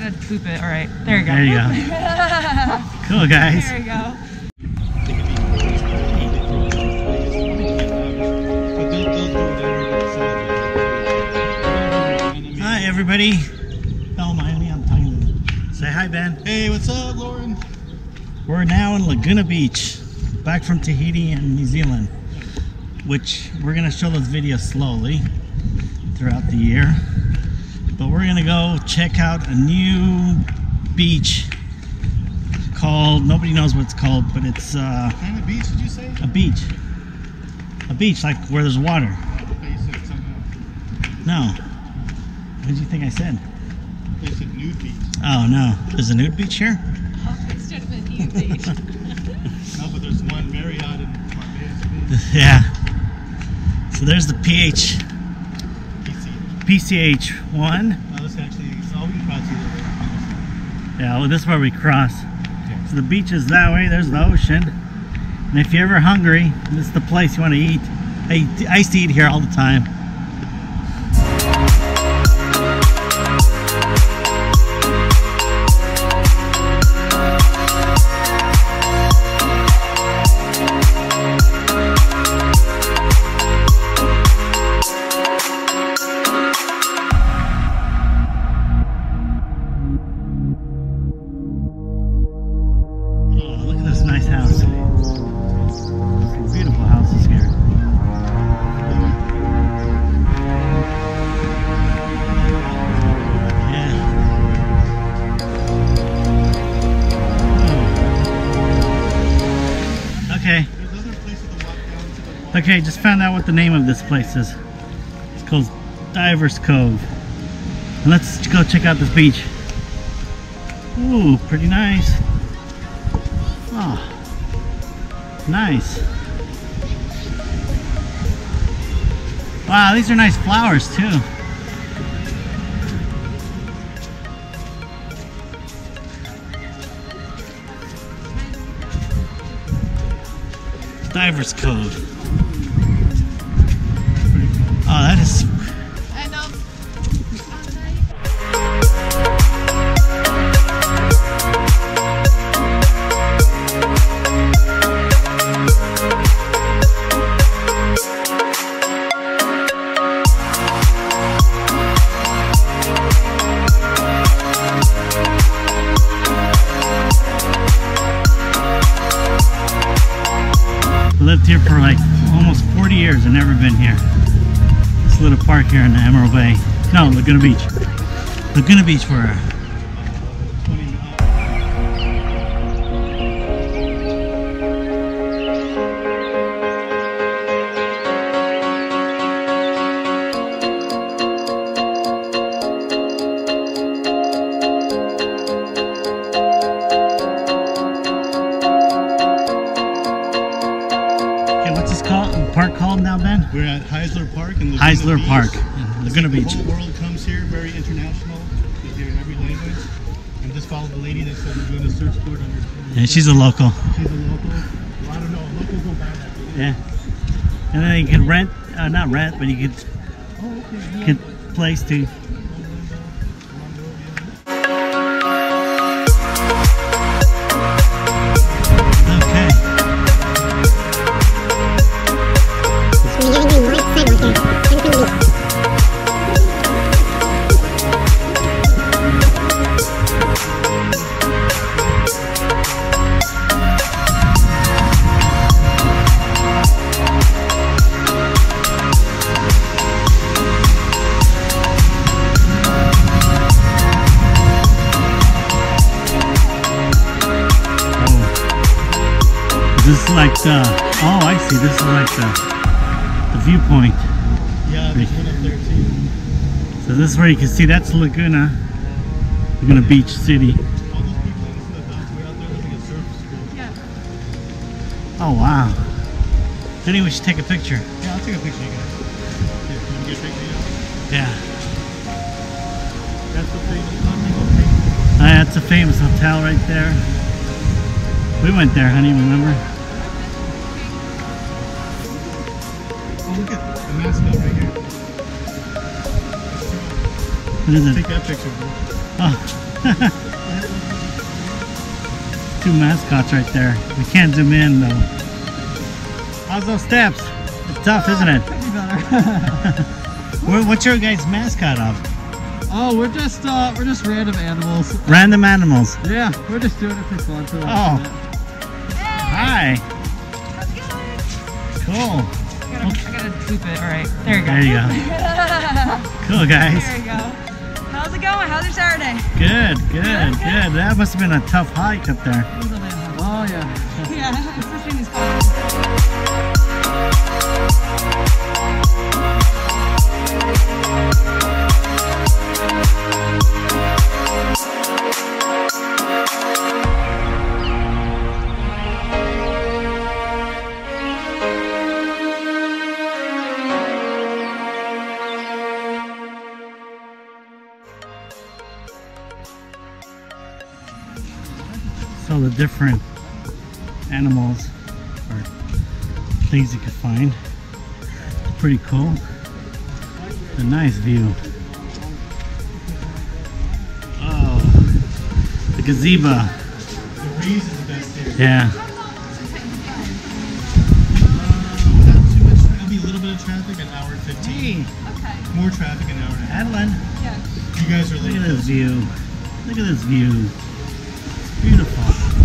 gonna boop it. All right, there you go. There you go. Cool, guys. There you go. Hi, everybody. Don't mind me. I'm talking to them. Say hi, Ben. Hey, what's up, Lauren? We're now in Laguna Beach, back from Tahiti and New Zealand, which we're gonna show those videos slowly throughout the year. But we're gonna go check out a new beach called, nobody knows what it's called, but it's What kind of beach did you say? a beach. A beach, like where there's water. I thought you said something else. No. What did you think I said? I thought you said nude beach. Oh no. There's a nude beach here? Oh, it's just a new beach. No, but there's one Marriott in Marbella. Yeah. So there's the PCH one. Oh, this actually, we can cross either way. Yeah, well, this is where we cross. Yeah. So the beach is that way, there's the ocean. And if you're ever hungry, this is the place you want to eat. I used to eat here all the time. Okay, just found out what the name of this place is. It's called Divers Cove. And let's go check out this beach. Ooh, pretty nice. Oh, nice. Wow, these are nice flowers too. Divers Cove. Oh, that is. Lived here for like almost 40 years and never been here. This little park here in the Emerald Bay. No, Laguna Beach. Laguna Beach for her. Park called now, Ben? We're at Heisler Park in Laguna Heisler Beach. Park, Laguna Beach. The whole world comes here, very international. You hear every language. And just follow the lady that said we're doing a search for it. Yeah, she's a local. She's a local. Well, I don't know. Locals go by that. Yeah. And then you can rent, not rent, but you could get place to. This is like the, oh I see, this is like the viewpoint. Yeah, there's one up there too. So this is where you can see, that's Laguna Beach City. All those people in the dock, we're out there looking at surf school. Yeah. Oh wow. Anyway, we should take a picture. Yeah, I'll take a picture, you guys. Can you get a picture? Yeah. That's the famous That's a famous hotel right there. We went there, honey, remember? Oh, look at the mascot right here. What is it? Take that picture, bro. Oh. Two mascots right there. We can't zoom in though. How's those steps? It's tough, isn't it? Could be better. What's your guys' mascot of? Oh, we're just random animals. Random animals. Yeah, we're just doing it for fun. So Oh. Hi. How's it going? Cool. I gotta loop it. All right. There you go. There you go. Cool, guys. There you go. How's it going? How's your Saturday? Good, good, good. That must have been a tough hike up there. Oh yeah. Yeah, especially in these spots. So the different animals or things you could find. It's pretty cool. A nice view. Oh, the gazebo. The breeze is the best here. Yeah. There'll be a little bit of traffic, an hour and 15. Okay. More traffic, an hour and a half. Adeline, Yeah. You guys are look late. at this view. Look at this view. Beautiful.